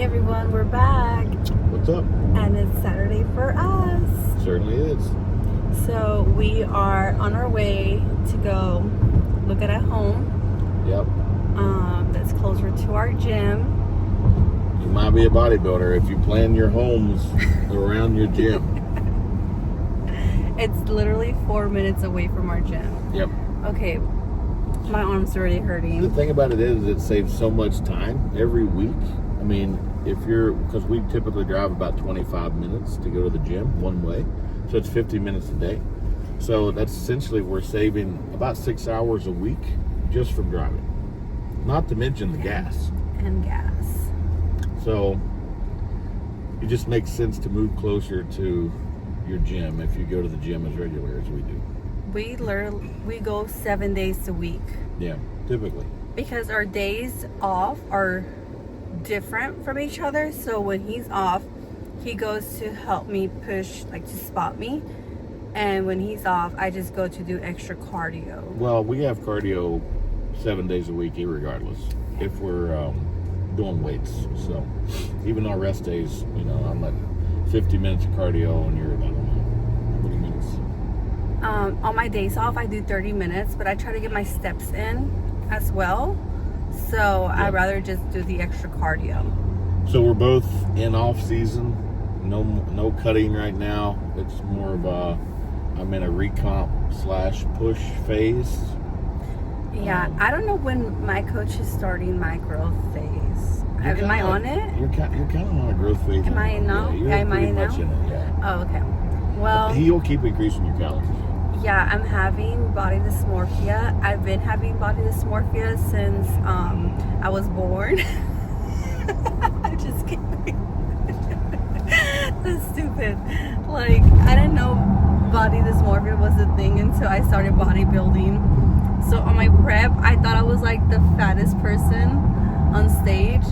everyone, we're back. What's up? And it's Saturday for us. Certainly is. So we are on our way to go look at a home. Yep. That's closer to our gym. You might be a bodybuilder if you plan your homes around your gym. It's literally 4 minutes away from our gym. Yep. Okay, my arm's already The hurting. thing about it is it saves so much time every week. I mean, because we typically drive about 25 minutes to go to the gym one way. So it's 50 minutes a day. So that's essentially we're saving about 6 hours a week just from driving. Not to mention the gas. And gas. So it just makes sense to move closer to your gym if you go to the gym as regular as we do. We go 7 days a week. Yeah, typically. Because our days off are different from each other. So when he's off, he goes to help me push, like to spot me. And when he's off, I just go to do extra cardio. Well, we have cardio 7 days a week, irregardless, if we're doing weights. So even our rest days, I'm at 50 minutes of cardio and you're at, 20 minutes. On my days off, I do 30 minutes, but I try to get my steps in as well. So I'd rather just do the extra cardio. So we're both in off season. No cutting right now. It's more of I'm in a recomp / push phase. Yeah, I don't know when my coach is starting my growth phase. Am I on it? You're kind of on a growth phase. Am I now? Yeah, you're Am I pretty now? much in it, yeah. Oh, okay. Well, He'll keep increasing your calories. yeah, I'm having body dysmorphia. I've been having body dysmorphia since I was born. I'm just kidding. That's stupid. Like, I didn't know body dysmorphia was a thing until I started bodybuilding. So on my prep, I thought I was like the fattest person on stage.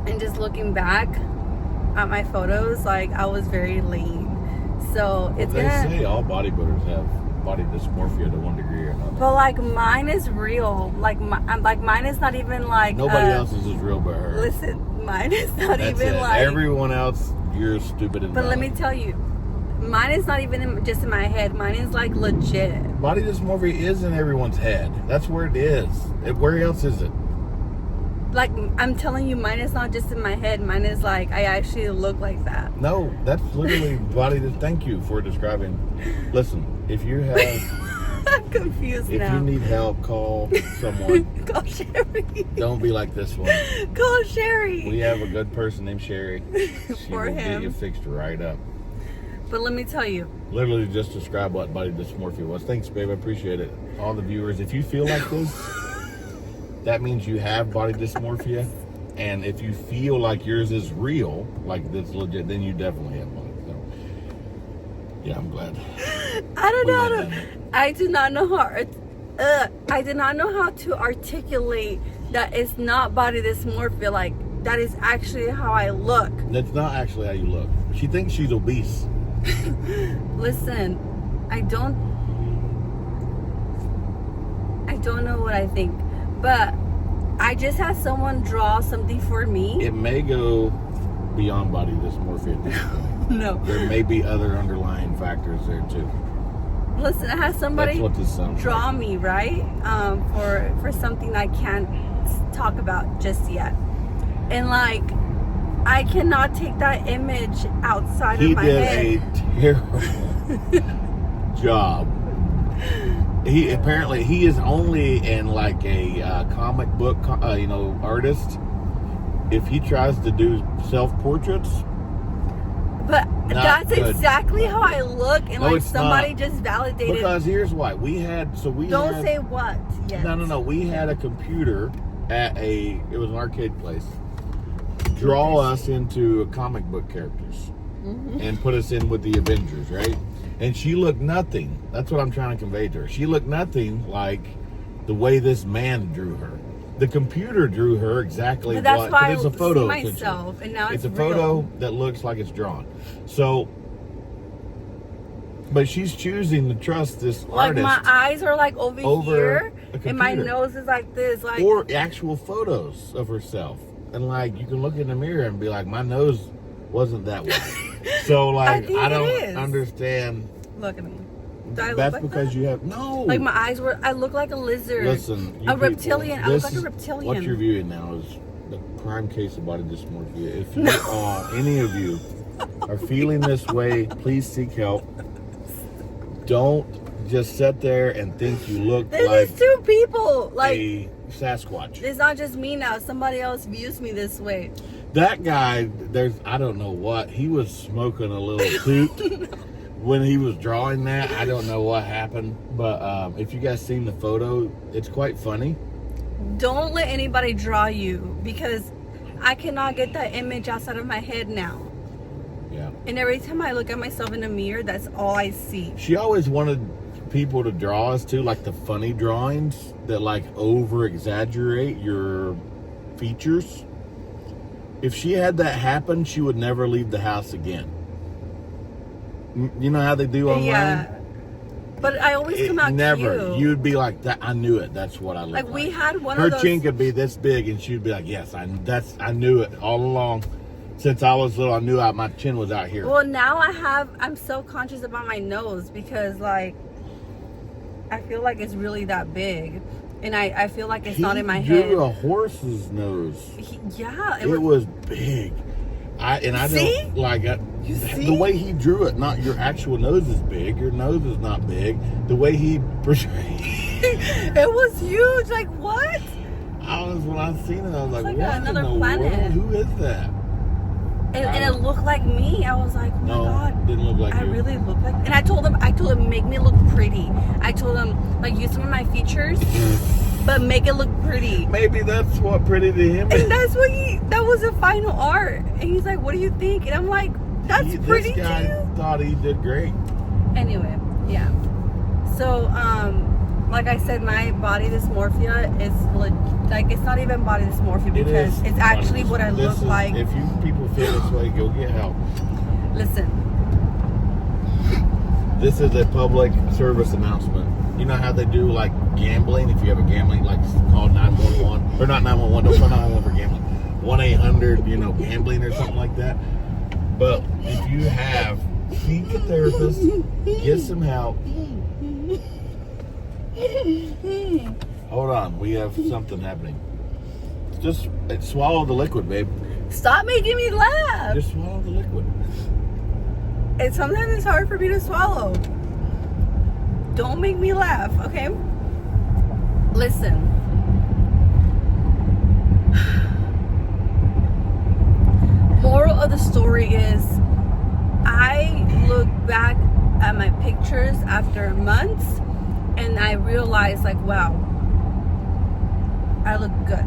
And just looking back at my photos, like I was very lean. So it's They say all bodybuilders have body dysmorphia to one degree or another. But like mine is real. Like mine is not even like Nobody else's is real but her. Listen, mine is not That's even it. like Everyone else, you're stupid and But let dumb. me tell you, mine is not even just in my head. Mine is like legit. Body dysmorphia is in everyone's head. That's where it is. Where else is it? Like I'm telling you, mine is not just in my head. Mine is like I actually look like that. No, that's literally Thank you for describing. Listen, if you have, I'm confused if now. you need help, call someone. Call Sherry. Don't be like this one. Call Sherry. We have a good person named Sherry. She For will get him. you fixed right up. But let me tell you, Literally just describe what body dysmorphia was. Thanks, babe. I appreciate it. All the viewers, if you feel like this, that means you have body dysmorphia. And if you feel like yours is real, like this legit, then you definitely have one. So, yeah, I'm glad. I do not know how to articulate that it's not body dysmorphia. Like that is actually how I look. That's not actually how you look. She thinks she's obese. Listen, I don't know what I think, but I just had someone draw something for me. It may go beyond body dysmorphia at this point. No. There may be other underlying factors there too. Listen, I had somebody That's what this sounds draw like. me, right? For something I can't talk about just yet. And like, I cannot take that image outside of my head. He did a terrible job. He is only in like a comic book, artist. If he tries to do self-portraits, But that's good. exactly how I look, and No, like it's somebody not. just validated. because here's why Don't say what yet. No. We had a computer it was an arcade place. Draw us into comic book characters and put us in with the Avengers, right? And she looked nothing. That's what I'm trying to convey to her. She looked nothing like the way this man drew her. The computer drew her exactly. But that's why it's a photo. I see myself, and now it's a real. photo that looks like it's drawn. So, but she's choosing to trust this Like artist. my eyes are like over over here, a and my computer. nose is like this. Like Or actual photos of herself. and like you can look in the mirror and be like, my nose wasn't that wide. So like think I it don't is. understand. Look at me. Do I look That's like because that? you have no. Like my eyes were. I look like a lizard. Listen, a reptilian. I look like a reptilian. What you're viewing now is the prime case of body dysmorphia. If you any of you are feeling this way, please seek help. Don't just sit there and think you look This like is two people. Like a Sasquatch. it's not just me now. Somebody else views me this way. That guy, I don't know what, he was smoking a little toot when he was drawing that. I don't know what happened, but if you guys seen the photo, it's quite funny. Don't let anybody draw you, because I cannot get that image outside of my head now. Yeah. And every time I look at myself in the mirror, that's all I see. She always wanted people to draw us too, like the funny drawings that like over exaggerate your features. If she had that happen, she would never leave the house again. You know how they do online? Yeah. But I always come out never. cute. You'd be like, "That I knew it. That's what I look like." Like we had one Her of those. chin could be this big, and she'd be like, "Yes, I knew it all along. Since I was little, I knew my chin was out here." Well, now I'm so conscious about my nose, because like I feel like it's really that big, and I feel like it's not in my He head. drew a horse's nose. Yeah, It was big. I See? don't like You see? the way he drew it. Not your actual nose is big. Your nose is not big. The way he portrayed. It was huge. Like what? When I seen it, I was like, like what another in the planet. world? Who is that? And it looked like me. I was like, oh my No, god, didn't look like I you. really look like. And I told him, make me look pretty. I told him, like, use some of my features, but make it look pretty. Maybe that's what pretty to him is. And that's what that was the final art. And he's like, what do you think? And I'm like, that's pretty This guy too. thought he did great. Anyway, yeah. So, like I said, my body dysmorphia is like it's not even body dysmorphia, because it's actually what I look like. If you people feel this way, go get help. Listen, This is a public service announcement. You know how they do like gambling? If you have a gambling, like call 911 or not 911. Don't call 911 for gambling. 1-800, gambling or something like that. But if you have, seek a therapist, get some help. Hold on, we have something happening. Just swallow the liquid, babe. stop making me laugh. Just swallow the liquid. And sometimes it's hard for me to swallow. Don't make me laugh, okay? Listen. Moral of the story is, I look back at my pictures after months, and I realize, like, wow, I look good.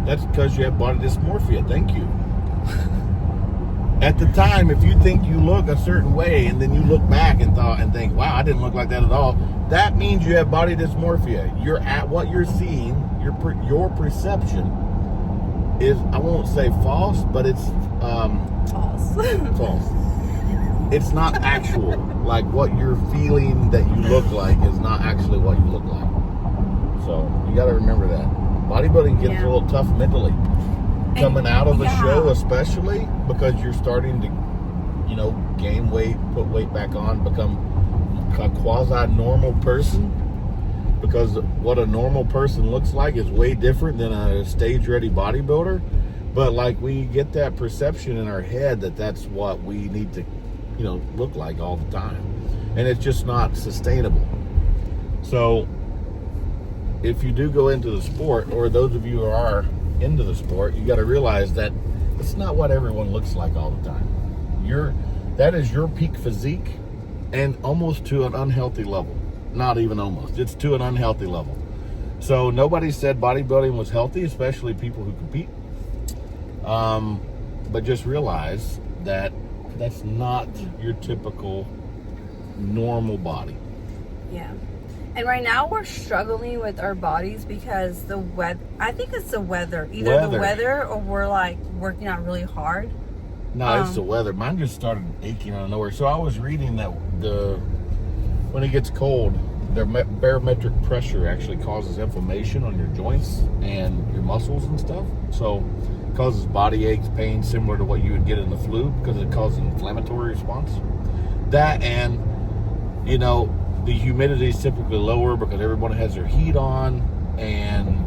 That's because you have body dysmorphia. Thank you. At the time, if you think you look a certain way and then you look back and think, wow, I didn't look like that at all, that means you have body dysmorphia. You're at what you're seeing, your perception is, I won't say false, but it's False. false. It's not actual. Like what you're feeling that you look like is not actually what you look like. So you got to remember that. Bodybuilding gets a little tough mentally. Coming out of the show, especially because you're starting to, gain weight, put weight back on, become a quasi-normal person. Because what a normal person looks like is way different than a stage-ready bodybuilder. But like we get that perception in our head that that's what we need to, look like all the time, and it's just not sustainable. So if you do go into the sport, or those of you who are into the sport, you got to realize that it's not what everyone looks like all the time. That is your peak physique, and almost to an unhealthy level. Not even almost, it's to an unhealthy level. So nobody said bodybuilding was healthy, especially people who compete. But just realize that that's not your typical normal body. Yeah. And right now we're struggling with our bodies because the weather, I think it's the weather. Either the weather or we're like working out really hard. No, it's the weather. Mine just started aching out of nowhere. So I was reading that when it gets cold, the barometric pressure actually causes inflammation on your joints and your muscles and stuff. So causes body aches, pain, similar to what you would get in the flu because it causes an inflammatory response. That and, you know, the humidity is typically lower because everyone has their heat on, and,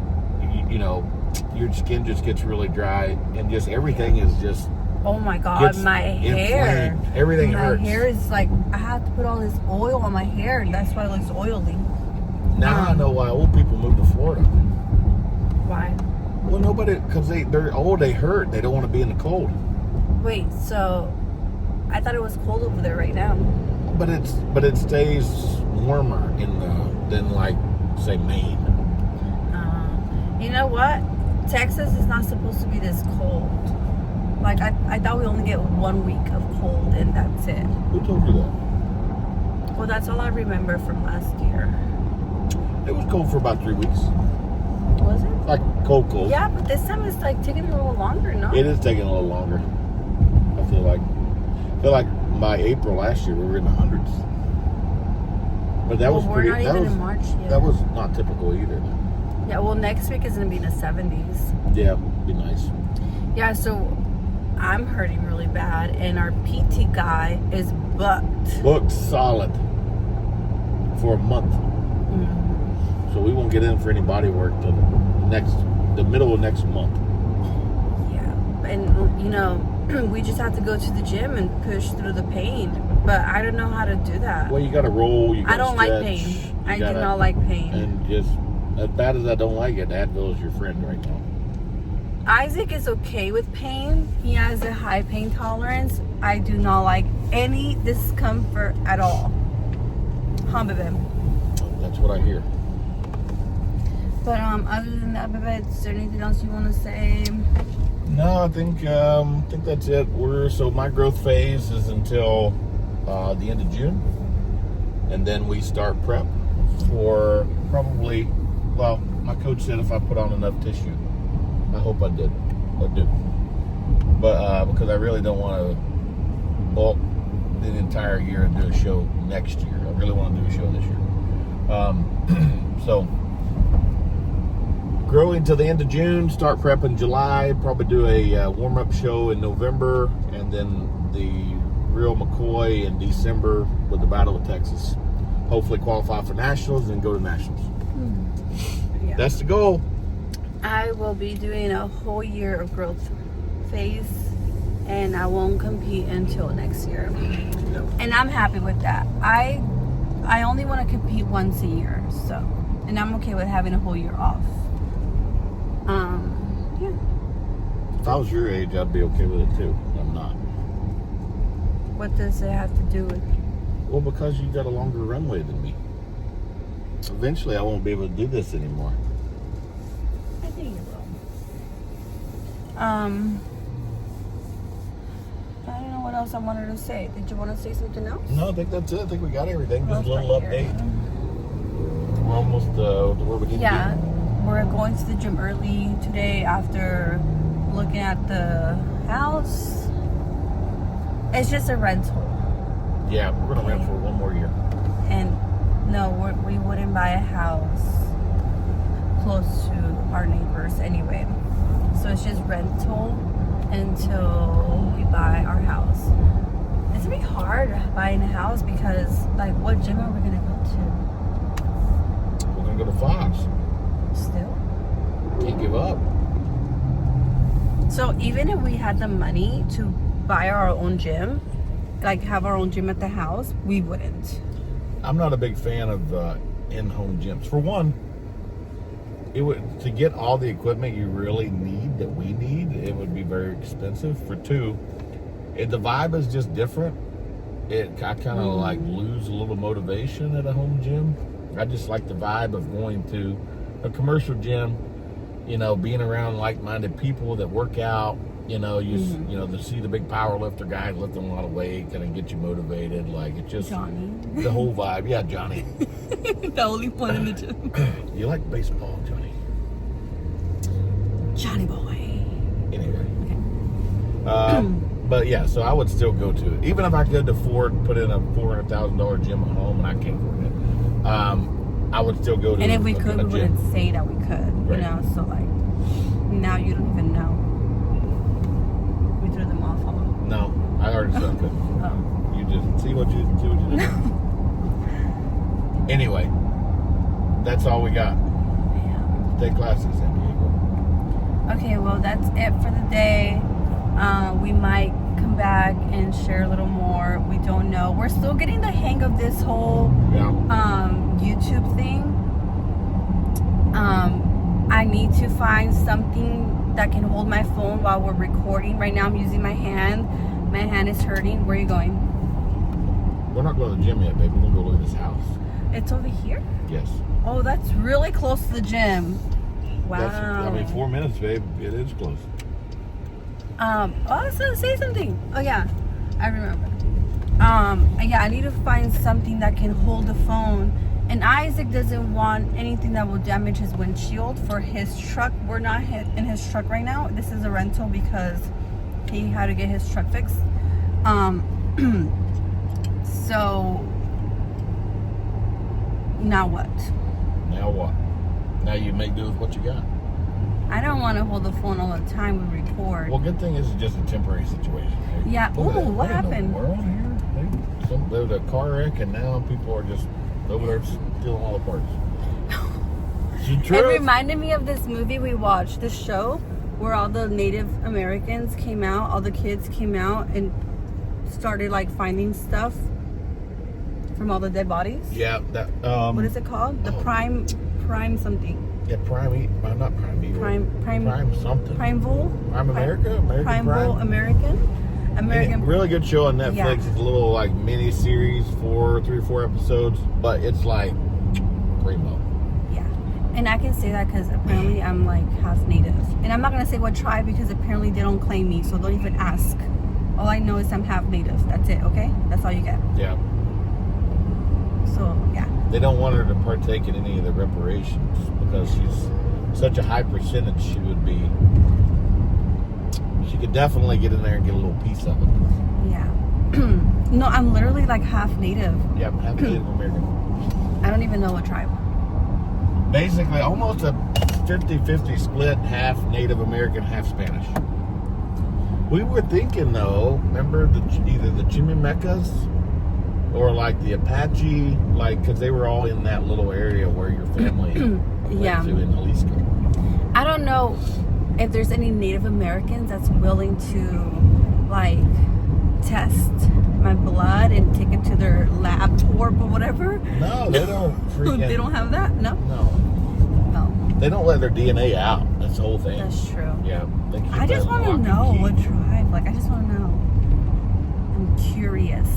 you know, your skin just gets really dry, and just everything is just... Oh my God, my hair. Inflamed. Everything hurts. My hair is like, I have to put all this oil on my hair, and that's why it looks oily. Now I know why old people move to Florida. Why? Well, nobody, because they're old, they hurt. They don't want to be in the cold. Wait, so I thought it was cold over there right now. But it stays warmer than like, say, Maine. You know what? Texas is not supposed to be this cold. Like, I thought we only get 1 week of cold and that's it. Who told you that? Well, that's all I remember from last year. It was cold for about 3 weeks. Was it? Like cold. Yeah, but this time it's like taking a little longer, no? It is taking a little longer. I feel like by April last year we were in the hundreds. But that was pretty. We're not even in March yet. That was not typical either. Yeah, well, next week is gonna be in the 70s. Yeah, be nice. Yeah, so I'm hurting really bad, and our PT guy is booked. Booked solid for a month. Mm-hmm. So we won't get in for any body work till the middle of next month. Yeah, and you know, we just have to go to the gym and push through the pain. But I don't know how to do that. Well, you got to roll. You got I don't stretch, like pain. I do not like pain. And just as bad as I don't like it, Advil is your friend right now. Isaac is okay with pain. He has a high pain tolerance. I do not like any discomfort at all. Humbabim. That's what I hear. But other than that, babe, is there anything else you want to say? No, I think that's it. So my growth phase is until the end of June, and then we start prep for probably. Well, my coach said if I put on enough tissue. I hope I did. I do. But because I really don't want to bulk the entire year and do a show next year. I really want to do a show this year. So growing till the end of June, start prep in July, probably do a warm-up show in November, and then the real McCoy in December with the Battle of Texas. Hopefully qualify for nationals and go to nationals. Yeah. That's the goal. I will be doing a whole year of growth phase, and I won't compete until next year. Yep. And I'm happy with that. I only want to compete once a year, so, and I'm okay with having a whole year off. Yeah. If I was your age, I'd be okay with it too. I'm not. What does it have to do with? Well, because you got a longer runway than me. Eventually, I won't be able to do this anymore. I think you will. I don't know what else I wanted to say. Did you want to say something else? No, I think that's it. I think we got everything. Just a Well, little right here. update. We're almost to where we need to be. Yeah, we're going to the gym early today after looking at the house. It's just a rental. Yeah, we're going to rent for one more year. And no, we wouldn't buy a house close to our neighbors anyway. So it's just rental until we buy our house. It's gonna be hard buying a house because, like, what gym are we gonna go We're going to go to Fox. to? Still. Can't give up. So even if we had the money to buy our own gym, like have our own gym at the house, we wouldn't. I'm not a big fan of in-home gyms. For one, to get all the equipment you really need, that we need, it would be very expensive. For two, the vibe is just different. I kind of like lose a little motivation at a home gym. I just like the vibe of going to a commercial gym, you know, being around like-minded people that work out. You know, you know, to see the big power lifter guy lifting a lot of weight, kind of get you motivated. Like, it's just Johnny. the whole vibe. Yeah, Johnny. The only one in the gym. You like baseball, Johnny? Johnny boy. Anyway. Okay. But yeah, so I would still go to it. Even if I could afford put in a $400,000 gym at home, and I can't afford it, I would still go to. And if we could, a we gym. wouldn't say that we could. Right. You know, so like now you don't even know. See what you did. Anyway, that's all we got. Yeah. Take classes, San Diego. Okay, well, that's it for the day. We might come back and share a little more. We don't know. We're still getting the hang of this whole YouTube thing. I need to find something that can hold my phone while we're recording. Right now I'm using my hand. My hand is hurting. Where are you going? We're not going to the gym yet, baby. We're going to go look at this house. It's over here? Yes. Oh, that's really close to the gym. Wow. 4 minutes, babe. It is close. I was gonna say something. Oh yeah, I remember. Yeah, I need to find something that can hold the phone. And Isaac doesn't want anything that will damage his windshield for his truck. We're not in his truck right now. This is a rental because he had to get his truck fixed. So now what? Now what? Now you make do with what you got. I don't want to hold the phone all the time we record. Well, good thing is it's just a temporary situation. Right? Yeah. Ooh, what happened? We're on here. There was a car wreck, and now people are just over there stealing all the parts. It reminded me of this movie we watched, this show where all the Native Americans came out, all the kids came out and started like finding stuff from all the dead bodies. Yeah, that. What is it called? The prime something. Yeah, not Prime. Prime something. Primeville. Prime America. Primeville American. Really good show on Netflix. Yeah. It's a little like mini series, 3 or 4 episodes, but it's like primo. Yeah, and I can say that because apparently I'm like half Native, and I'm not gonna say what tribe because apparently they don't claim me, so don't even ask. All I know is I'm half Native. That's it. Okay, that's all you get. Yeah. So yeah. They don't want her to partake in any of the reparations because she's such a high percentage. She could definitely get in there and get a little piece of it. Yeah. No, I'm literally like half Native. Yeah, I'm half Native American. I don't even know what tribe. Basically, almost a 50-50 split, half Native American, half Spanish. We were thinking, though, remember either the Chimimecas or like the Apache, like, because they were all in that little area where your family went to in Jalisco. I don't know if there's any Native Americans that's willing to like test my blood and take it to their lab or whatever. No, they don't. They don't have that. No. No. They don't let their DNA out. That's the whole thing. That's true. Yeah. I just want to know what tribe. Like, I just want to know. I'm curious.